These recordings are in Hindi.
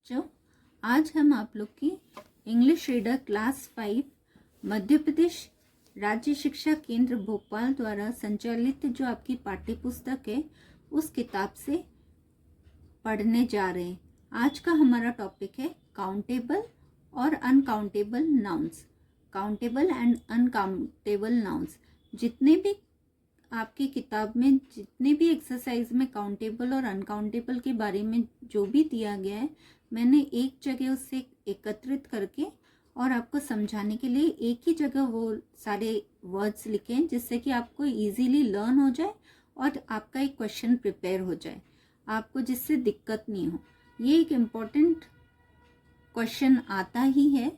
बच्चों, आज हम आप लोग की English reader class 5 Madhya Pradesh राज्य शिक्षा केंद्र भोपाल द्वारा संचालित जो आपकी पाठ्य पुस्तक है उस किताब से पढ़ने जा रहे हैं। आज का हमारा टॉपिक है काउंटेबल और uncountable nouns. Countable and uncountable nouns, जितने भी आपकी किताब में जितने भी एक्सरसाइज में काउंटेबल और अनकाउंटेबल के बारे में जो भी दिया गया है, मैंने एक जगह उससे एकत्रित करके और आपको समझाने के लिए एक ही जगह वो सारे वर्ड्स लिखे हैं, जिससे कि आपको इजीली लर्न हो जाए और आपका एक क्वेश्चन प्रिपेयर हो जाए, आपको जिससे दिक्कत नहीं हो। ये एक इम्पॉर्टेंट क्वेश्चन आता ही है।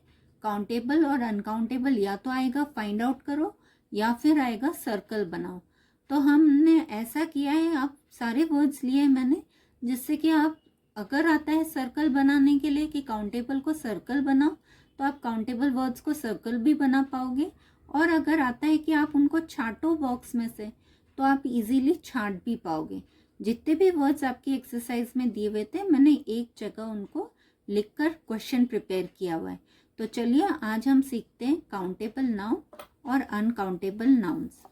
काउंटेबल और अनकाउंटेबल या तो आएगा फाइंड आउट करो या फिर आएगा सर्कल बनाओ। तो हमने ऐसा किया है, आप सारे वर्ड्स लिए हैं मैंने, जिससे कि आप अगर आता है सर्कल बनाने के लिए कि काउंटेबल को सर्कल बनाओ, तो आप काउंटेबल वर्ड्स को सर्कल भी बना पाओगे। और अगर आता है कि आप उनको छांटो बॉक्स में से, तो आप इजीली छांट भी पाओगे। जितने भी वर्ड्स आपकी एक्सरसाइज में दिए हुए थे, मैंने एक जगह उनको लिखकर क्वेश्चन प्रिपेयर किया हुआ है। तो चलिए आज हम सीखते हैं काउंटेबल नाउन और uncountable nouns.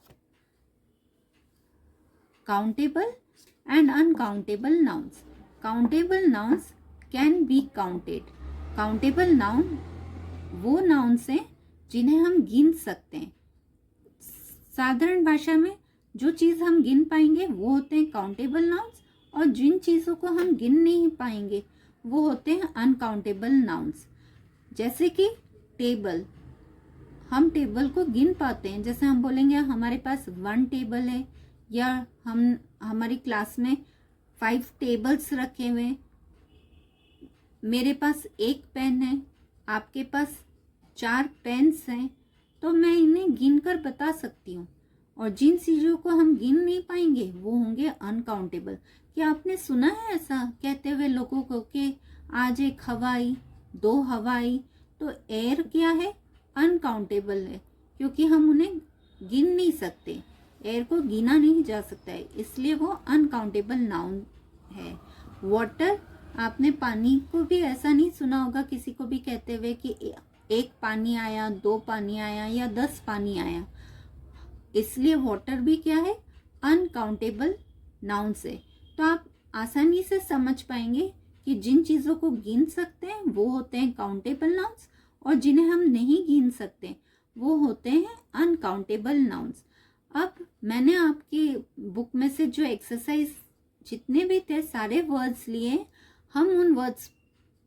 Countable and uncountable nouns. Countable nouns can be counted. Countable noun वो नाउन्स हैं जिन्हें हम गिन सकते हैं। साधारण भाषा में जो चीज़ हम गिन पाएंगे वो होते हैं काउंटेबल नाउन्स, और जिन चीज़ों को हम गिन नहीं पाएंगे वो होते हैं अनकाउंटेबल नाउन्स। जैसे कि टेबल, हम टेबल को गिन पाते हैं। जैसे हम बोलेंगे हमारे पास 1 टेबल है, या हमारी क्लास में 5 टेबल्स रखे हुए हैं, मेरे पास 1 पेन है, आपके पास 4 पेन्स हैं, तो मैं इन्हें गिन कर बता सकती हूँ। और जिन चीज़ों को हम गिन नहीं पाएंगे वो होंगे अनकाउंटेबल। क्या आपने सुना है ऐसा कहते हुए लोगों को कि आज 1 हवा आई, 2 हवा आई? तो एयर क्या है? अनकाउंटेबल है, क्योंकि हम उन्हें गिन नहीं सकते। एयर को गिना नहीं जा सकता है, इसलिए वो अनकाउंटेबल नाउन है। वाटर, आपने पानी को भी ऐसा नहीं सुना होगा किसी को भी कहते हुए कि 1 पानी आया, 2 पानी आया या 10 पानी आया, इसलिए वाटर भी क्या है? अनकाउंटेबल नाउन है। तो आप आसानी से समझ पाएंगे कि जिन चीज़ों को गिन सकते हैं वो होते हैं काउंटेबल नाउन्स, और जिन्हें हम नहीं गिन सकते वो होते हैं अनकाउंटेबल नाउन्स। अब मैंने आपकी बुक में से जो एक्सरसाइज जितने भी थे सारे वर्ड्स लिए, हम उन वर्ड्स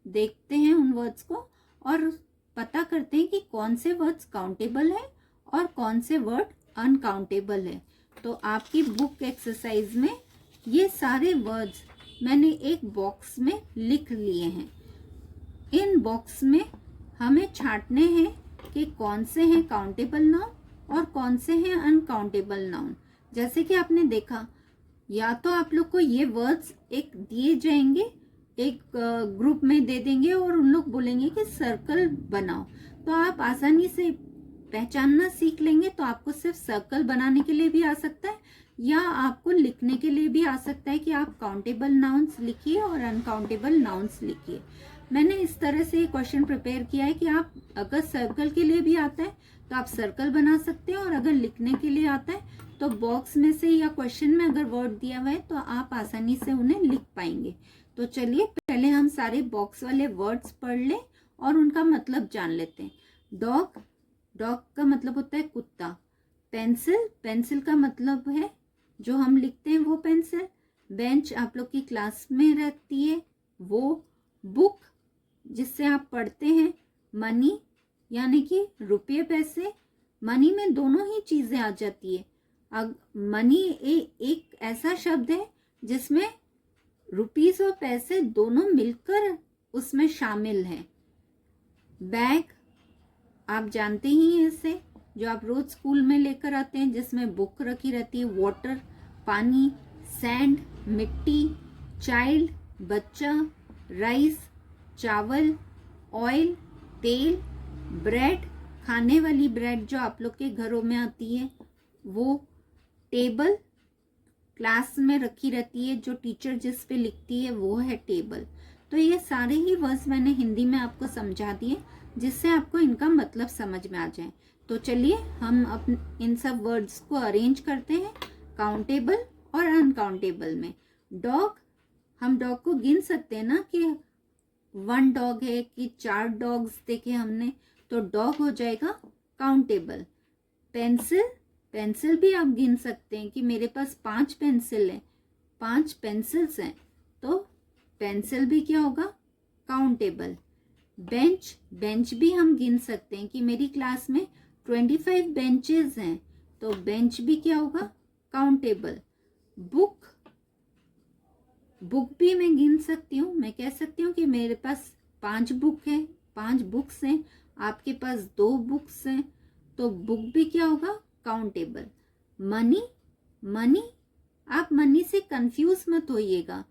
देखते हैं, उन वर्ड्स को, और पता करते हैं कि कौन से वर्ड्स काउंटेबल है और कौन से वर्ड अनकाउंटेबल है। तो आपकी बुक एक्सरसाइज में ये सारे वर्ड्स मैंने एक बॉक्स में लिख लिए हैं। इन बॉक्स में हमें छांटने हैं कि कौन से हैं काउंटेबल नाउन और कौन से हैं अनकाउंटेबल नाउन। जैसे कि आपने देखा, या तो आप लोग को ये वर्ड्स एक दिए जाएंगे, एक ग्रुप में दे देंगे और उन लोग बोलेंगे कि सर्कल बनाओ, तो आप आसानी से पहचानना सीख लेंगे। तो आपको सिर्फ सर्कल बनाने के लिए भी आ सकता है या आपको लिखने के लिए भी आ सकता है कि आप काउंटेबल नाउन्स लिखिए और अनकाउंटेबल नाउन्स लिखिए। मैंने इस तरह से ये क्वेश्चन प्रिपेयर किया है कि आप अगर सर्कल के लिए भी आता है तो आप सर्कल बना सकते हैं, और अगर लिखने के लिए आता है तो बॉक्स में से या क्वेश्चन में अगर वर्ड दिया हुआ है तो आप आसानी से उन्हें लिख पाएंगे। तो चलिए पहले हम सारे बॉक्स वाले वर्ड्स पढ़ लें और उनका मतलब जान लेते हैं। डॉग, डॉग का मतलब होता है कुत्ता। पेंसिल, पेंसिल का मतलब है जो हम लिखते हैं वो पेंसिल। बेंच आप लोग की क्लास में रहती है वो। बुक, जिससे आप पढ़ते हैं। मनी, यानी कि रुपये पैसे। मनी में दोनों ही चीज़ें आ जाती है। अब मनी एक ऐसा शब्द है जिसमें रुपीस और पैसे दोनों मिलकर उसमें शामिल हैं। बैग, आप जानते ही हैं इसे, जो आप रोज स्कूल में लेकर आते हैं, जिसमें बुक रखी रहती है। वाटर, पानी। सैंड, मिट्टी। चाइल्ड, बच्चा। राइस, चावल। ऑयल, तेल। ब्रेड, खाने वाली ब्रेड जो आप लोग के घरों में आती है वो। टेबल, क्लास में रखी रहती है, जो टीचर जिस पे लिखती है वो है टेबल। तो ये सारे ही वर्ड्स मैंने हिंदी में आपको समझा दिए, जिससे आपको इनका मतलब समझ में आ जाए। तो चलिए हम इन सब वर्ड्स को अरेंज करते हैं काउंटेबल और अनकाउंटेबल में। डॉग, हम डॉग को गिन सकते हैं ना कि 1 डॉग है कि 4 डॉग्स देखे हमने, तो डॉग हो जाएगा काउंटेबल। पेंसिल, पेंसिल भी आप गिन सकते हैं कि मेरे पास 5 पेंसिल है, 5 पेंसिल्स हैं, तो पेंसिल भी क्या होगा, काउंटेबल। बेंच, बेंच भी हम गिन सकते हैं कि मेरी क्लास में 25 बेंचेस हैं, तो बेंच भी क्या होगा, काउंटेबल। बुक, बुक भी मैं गिन सकती हूँ, मैं कह सकती हूँ कि मेरे पास 5 बुक है, 5 बुक्स हैं, आपके पास 2 बुक्स हैं, तो बुक भी क्या होगा, काउंटेबल। मनी, मनी, आप मनी से कंफ्यूज मत होइएगा।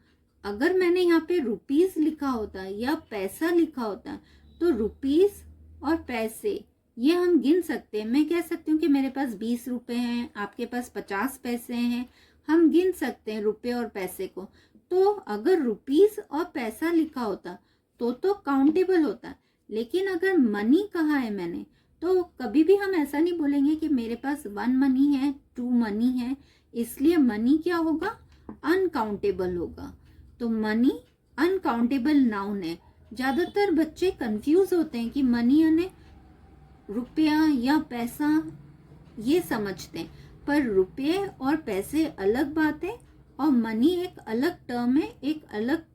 अगर मैंने यहाँ पे रुपीज लिखा होता या पैसा लिखा होता तो रुपीज और पैसे ये हम गिन सकते हैं। मैं कह सकती हूँ कि मेरे पास 20 रुपए हैं, आपके पास 50 पैसे हैं, हम गिन सकते हैं रुपए और पैसे को। तो अगर रुपीज और पैसा लिखा होता तो काउंटेबल होता, लेकिन अगर मनी कहा है मैंने, तो कभी भी हम ऐसा नहीं बोलेंगे कि मेरे पास 1 मनी है, 2 मनी है, इसलिए मनी क्या होगा, अनकाउंटेबल होगा। तो मनी अनकाउंटेबल नाउन है। ज्यादातर बच्चे कंफ्यूज होते हैं कि मनी यानी रुपया या पैसा, ये समझते हैं, पर रुपये और पैसे अलग बात है और मनी एक अलग टर्म है, एक अलग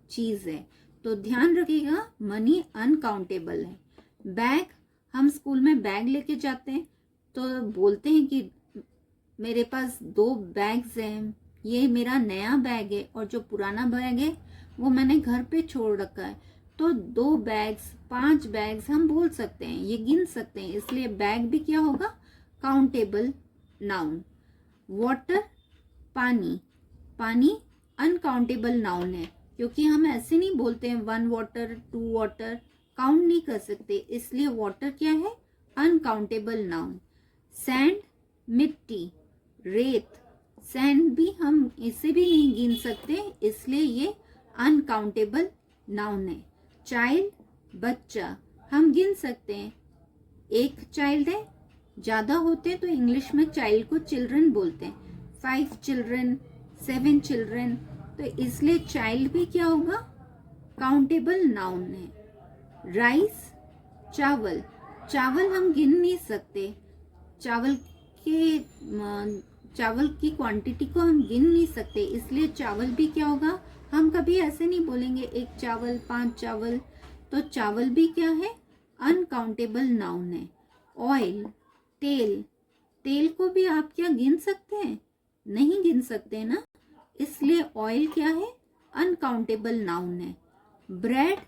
चीज है। तो ध्यान रखिएगा, मनी अनकाउंटेबल है। बैग, हम स्कूल में बैग लेके जाते हैं तो बोलते हैं कि मेरे पास 2 बैग्स हैं, ये मेरा नया बैग है और जो पुराना बैग है वो मैंने घर पे छोड़ रखा है। तो 2 बैग्स, 5 बैग्स हम बोल सकते हैं, ये गिन सकते हैं, इसलिए बैग भी क्या होगा, काउंटेबल नाउन। वाटर, पानी, पानी अनकाउंटेबल नाउन है, क्योंकि हम ऐसे नहीं बोलते हैं 1 वाटर 2 वाटर, काउंट नहीं कर सकते, इसलिए वाटर क्या है, अनकाउंटेबल नाउन। सैंड, मिट्टी, रेत, सैंड भी हम इसे भी नहीं गिन सकते, इसलिए ये अनकाउंटेबल नाउन है। चाइल्ड, बच्चा, हम गिन सकते हैं, 1 चाइल्ड है, ज्यादा होते हैं तो इंग्लिश में चाइल्ड को चिल्ड्रन बोलते हैं, 5 चिल्ड्रन, 7 चिल्ड्रन, तो इसलिए चाइल्ड भी क्या होगा, काउंटेबल नाउन है। राइस, चावल, चावल हम गिन नहीं सकते, चावल की क्वांटिटी को हम गिन नहीं सकते, इसलिए चावल भी क्या होगा, हम कभी ऐसे नहीं बोलेंगे 1 चावल 5 चावल, तो चावल भी क्या है, अनकाउंटेबल नाउन है। ऑयल, तेल, तेल को भी आप क्या गिन सकते हैं, नहीं गिन सकते ना, इसलिए ऑयल क्या है, अनकाउंटेबल नाउन है। ब्रेड,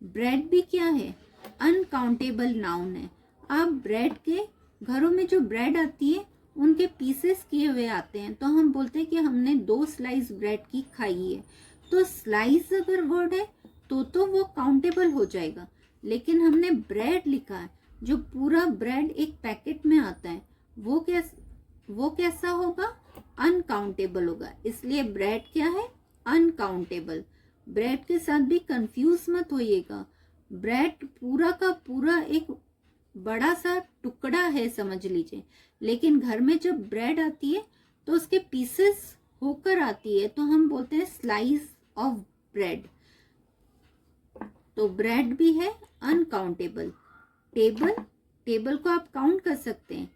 ब्रेड भी क्या है, अनकाउंटेबल नाउन है। आप ब्रेड के, घरों में जो ब्रेड आती है उनके पीसेस किए हुए आते हैं, तो हम बोलते हैं कि हमने 2 स्लाइस ब्रेड की खाई है, तो स्लाइस अगर वर्ड है तो वो काउंटेबल हो जाएगा, लेकिन हमने ब्रेड लिखा है, जो पूरा ब्रेड एक पैकेट में आता है, वो कैसा होगा, अनकाउंटेबल होगा, इसलिए ब्रेड क्या है, अनकाउंटेबल। ब्रेड के साथ भी कंफ्यूज मत होइएगा, ब्रेड पूरा का पूरा एक बड़ा सा टुकड़ा है समझ लीजिए, लेकिन घर में जब ब्रेड आती है तो उसके पीसेस होकर आती है, तो हम बोलते हैं स्लाइस ऑफ ब्रेड, तो ब्रेड भी है अनकाउंटेबल। टेबल, टेबल को आप काउंट कर सकते हैं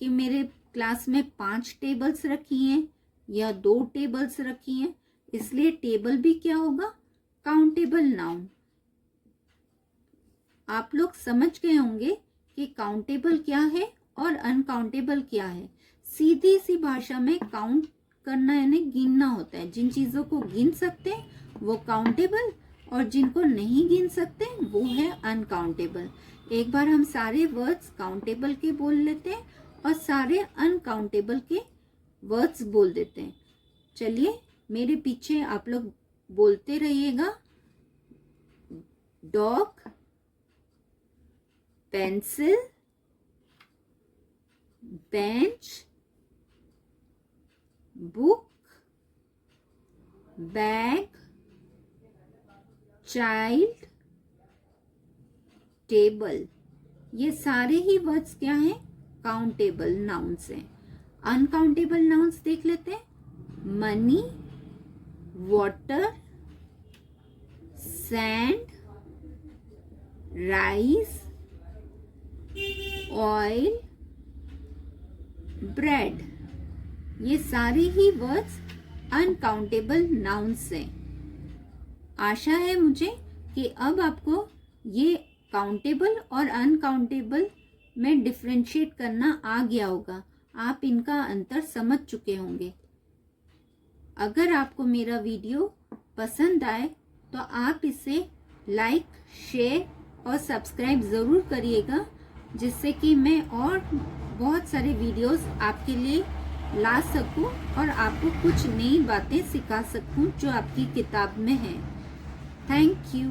कि मेरे क्लास में 5 टेबल्स रखी हैं या 2 टेबल्स रखी हैं, इसलिए टेबल भी क्या होगा, काउंटेबल नाउन। आप लोग समझ गए होंगे कि काउंटेबल क्या है और अनकाउंटेबल क्या है। सीधी सी भाषा में काउंट करना यानी गिनना होता है, जिन चीजों को गिन सकते हैं वो काउंटेबल और जिनको नहीं गिन सकते वो है अनकाउंटेबल। एक बार हम सारे वर्ड्स काउंटेबल के बोल लेते हैं और सारे अनकाउंटेबल के वर्ड्स बोल देते हैं। चलिए मेरे पीछे आप लोग बोलते रहिएगा, dog, pencil, bench, book, bag, child, table, ये सारे ही वर्ड्स क्या हैं? काउंटेबल नाउन्स हैं। अनकाउंटेबल नाउन्स देख लेते हैं। Money, water, sand, rice, oil, bread, ये सारे ही वर्ड्स अनकाउंटेबल नाउन्स हैं। आशा है मुझे कि अब आपको ये काउंटेबल और अनकाउंटेबल में डिफरेंशिएट करना आ गया होगा। आप इनका अंतर समझ चुके होंगे। अगर आपको मेरा वीडियो पसंद आए तो आप इसे लाइक, शेयर और सब्सक्राइब ज़रूर करिएगा, जिससे कि मैं और बहुत सारे वीडियोस आपके लिए ला सकूं और आपको कुछ नई बातें सिखा सकूं जो आपकी किताब में है। Thank you.